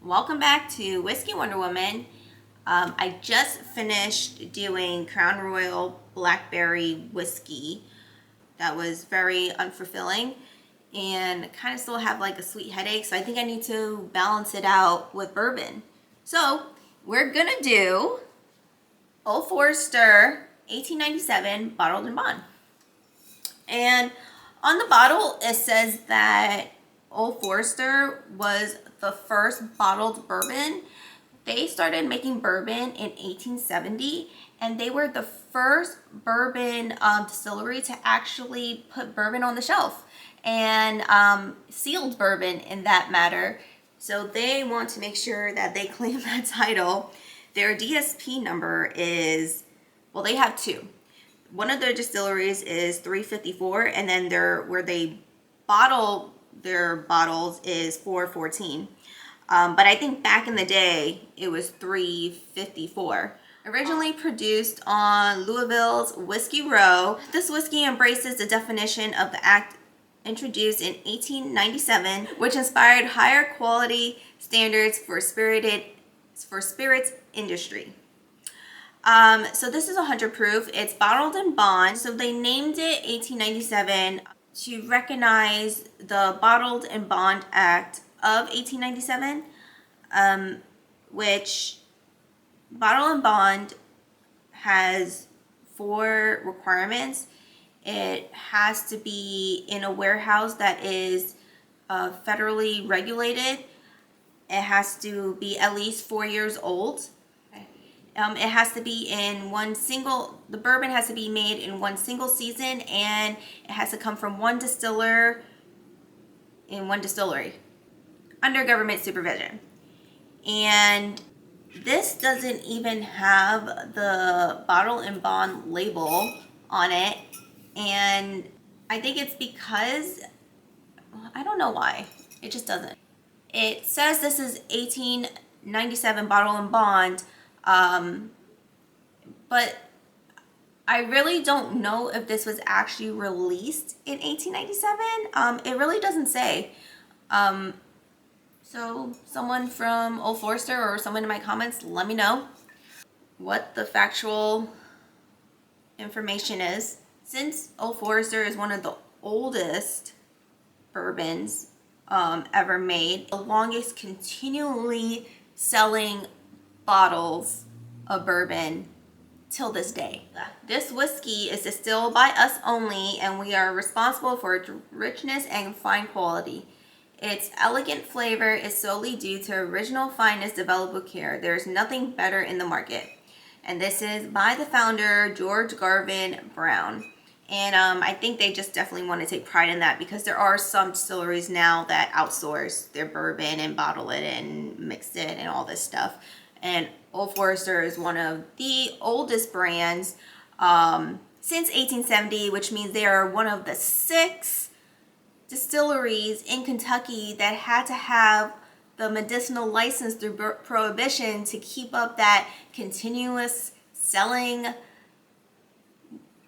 Welcome back to Whiskey Wonder Woman. I just finished doing Crown Royal Blackberry Whiskey. That was very unfulfilling and kind of still have like a sweet headache, so I think I need to balance it out with bourbon. So we're gonna do Old Forester 1897 bottled in bond. And on the bottle it says that Old Forester was the first bottled bourbon. They started making bourbon in 1870, and they were the first bourbon distillery to actually put bourbon on the shelf, and sealed bourbon in that matter. So they want to make sure that they claim that title. Their DSP number is, well, they have two. One of their distilleries is 354, and then where they bottle their bottles is 414. But I think back in the day it was 354. Originally produced on Louisville's Whiskey Row, this whiskey embraces the definition of the act introduced in 1897, which inspired higher quality standards for spirits industry. So this is 100 proof. It's bottled in bond. So they named it 1897 to recognize the Bottled in Bond Act of 1897, which bottle and bond has 4 requirements. It has to be in a warehouse that is federally regulated. It has to be at least 4 years old. It has to be the bourbon has to be made in one single season, and it has to come from one distiller in one distillery under government supervision. And this doesn't even have the bottle and bond label on it, and I think it's because, I don't know why, it just doesn't. It says this is 1897 bottle and bond, but I really don't know if this was actually released in 1897. It really doesn't say. So someone from Old Forester or someone in my comments, let me know what the factual information is. Since Old Forester is one of the oldest bourbons ever made, the longest continually selling bottles of bourbon till this day. This whiskey is distilled by us only, and we are responsible for its richness and fine quality. Its elegant flavor is solely due to original fineness developed with care. There is nothing better in the market. And this is by the founder, George Garvin Brown. And I think they just definitely want to take pride in that, because there are some distilleries now that outsource their bourbon and bottle it and mix it and all this stuff. And Old Forester is one of the oldest brands since 1870, which means they are one of the 6 distilleries in Kentucky that had to have the medicinal license through Prohibition to keep up that continuous selling,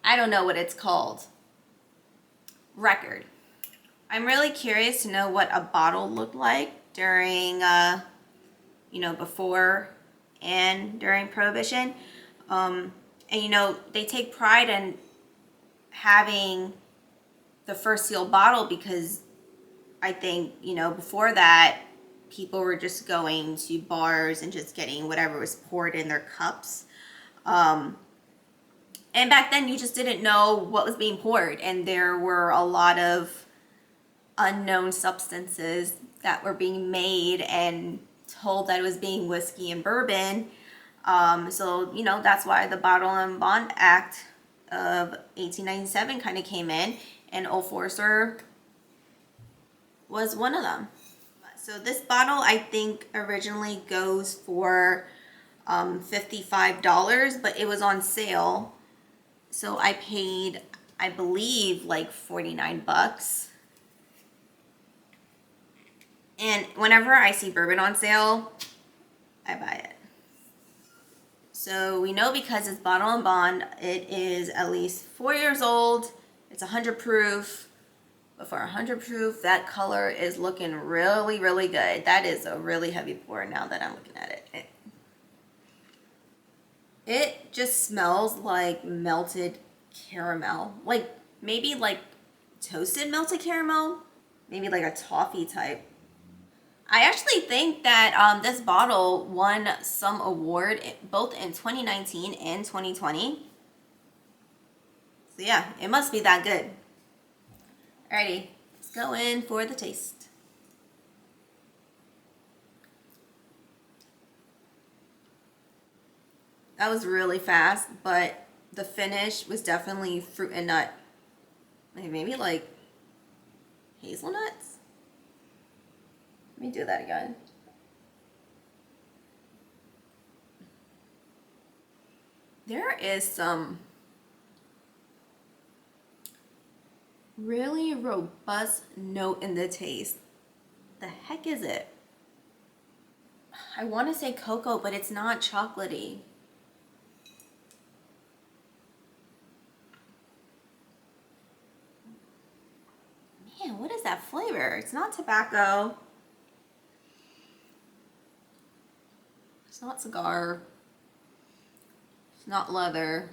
I don't know what it's called, record. I'm really curious to know what a bottle looked like during, before and during Prohibition. And they take pride in having the first sealed bottle, because I think, before that, people were just going to bars and just getting whatever was poured in their cups. And back then you just didn't know what was being poured, and there were a lot of unknown substances that were being made and told that it was being whiskey and bourbon. So that's why the Bottle and Bond Act of 1897 kind of came in, and Old Forester was one of them. So this bottle, I think, originally goes for $55, but it was on sale, so I paid, I believe, like 49 bucks. And whenever I see bourbon on sale, I buy it. So we know, because it's bottle and bond, it is at least 4 years old. It's 100 proof. But for 100 proof, that color is looking really, really good. That is a really heavy pour now that I'm looking at it. It just smells like melted caramel. Like maybe like toasted melted caramel. Maybe like a toffee type. I actually think that this bottle won some award both in 2019 and 2020. So yeah, it must be that good. Alrighty, let's go in for the taste. That was really fast, but the finish was definitely fruit and nut. Maybe like hazelnuts? Let me do that again. There is some really robust note in the taste. The heck is it? I want to say cocoa, but it's not chocolatey. Man, what is that flavor? It's not tobacco. It's not cigar. It's not leather.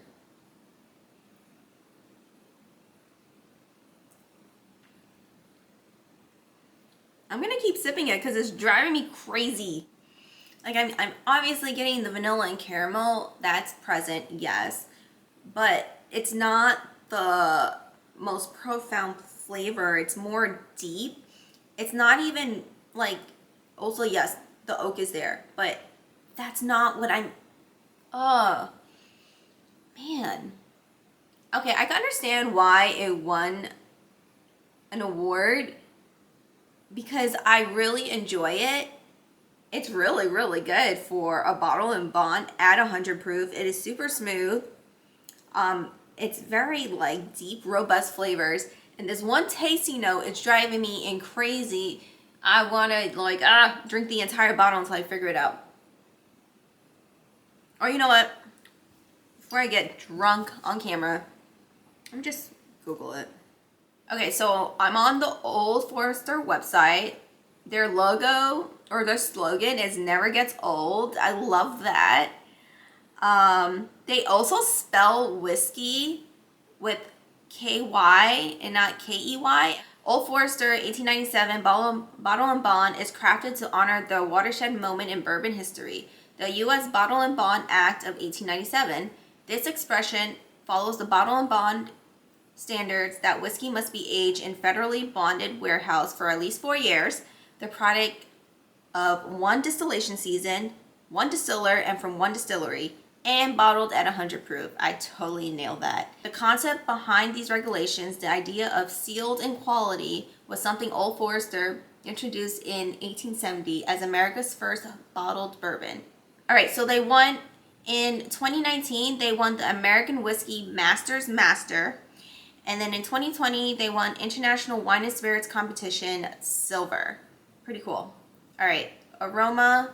I'm gonna keep sipping it because it's driving me crazy. Like I'm obviously getting the vanilla and caramel that's present, yes, but it's not the most profound flavor. It's more deep. It's not even like, also yes, the oak is there, but that's not what I'm, oh, man. Okay, I can understand why it won an award because I really enjoy it. It's really, really good for a bottle and bond at 100 proof. It is super smooth. It's very like deep, robust flavors. And this one tasty note, it's driving me in crazy. I want to like, drink the entire bottle until I figure it out. Or you know what? Before I get drunk on camera, I'm just Google it. Okay, so I'm on the Old Forester website. Their logo or their slogan is never gets old. I love that. They also spell whiskey with K-Y and not K-E-Y. Old Forester 1897 Bottle and Bond is crafted to honor the watershed moment in bourbon history, the U.S. Bottle and Bond Act of 1897. This expression follows the Bottle and Bond standards that whiskey must be aged in federally bonded warehouse for at least 4 years, the product of one distillation season, one distiller, and from one distillery, and bottled at 100 proof. I totally nailed that. The concept behind these regulations, the idea of sealed in quality, was something Old Forester introduced in 1870 as America's first bottled bourbon. All right, so they won in 2019, they won the American Whiskey Masters Master. And then in 2020, they won International Wine and Spirits Competition Silver. Pretty cool. All right, aroma,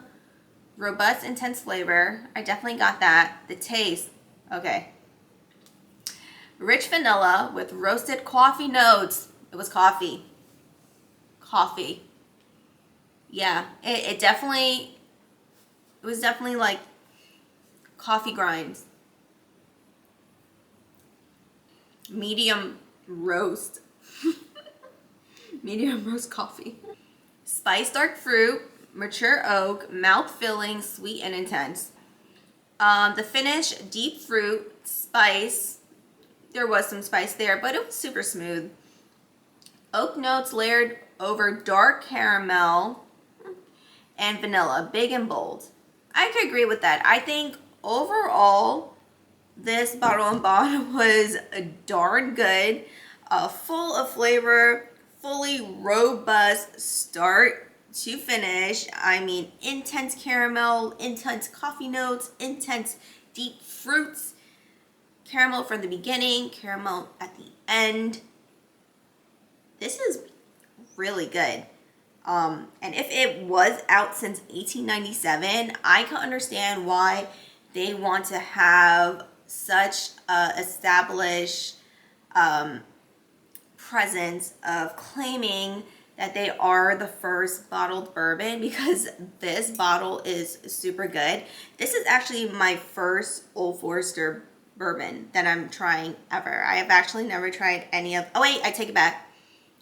robust, intense flavor. I definitely got that. The taste, okay. Rich vanilla with roasted coffee notes. It was coffee. Coffee. Yeah, it was definitely like coffee grinds. Medium roast. Medium roast coffee. Spice dark fruit, mature oak, mouth filling, sweet and intense. The finish, deep fruit, spice. There was some spice there, but it was super smooth. Oak notes layered over dark caramel and vanilla, big and bold. I could agree with that. I think overall, this bottle and bond was darn good, full of flavor, fully robust start to finish. I mean, intense caramel, intense coffee notes, intense deep fruits, caramel from the beginning, caramel at the end. This is really good. And if it was out since 1897, I can understand why they want to have such established presence of claiming that they are the first bottled bourbon, because this bottle is super good. This is actually my first Old Forester bourbon that I'm trying ever. I have actually never tried any of, oh wait, I take it back.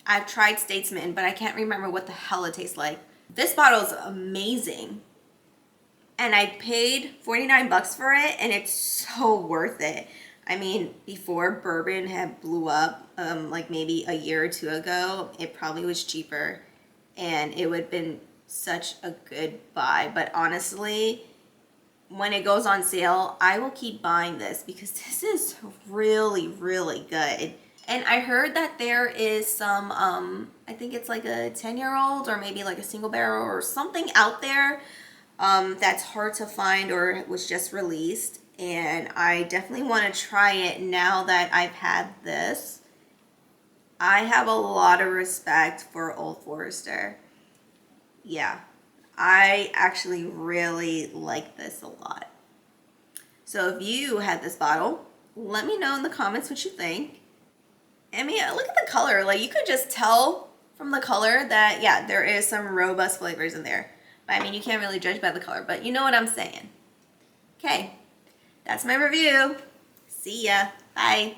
I've tried Statesman, but I can't remember what the hell it tastes like. This bottle is amazing. And I paid 49 bucks for it, and it's so worth it. I mean, before bourbon had blew up, like maybe a year or two ago, it probably was cheaper, and it would have been such a good buy. But honestly, when it goes on sale, I will keep buying this because this is really, really good. And I heard that there is some, I think it's like a 10-year-old or maybe like a single barrel or something out there that's hard to find or was just released. And I definitely want to try it now that I've had this. I have a lot of respect for Old Forester. Yeah, I actually really like this a lot. So if you had this bottle, let me know in the comments what you think. I mean, look at the color. Like, you could just tell from the color that, yeah, there is some robust flavors in there. But I mean, you can't really judge by the color, but you know what I'm saying. Okay. That's my review. See ya. Bye.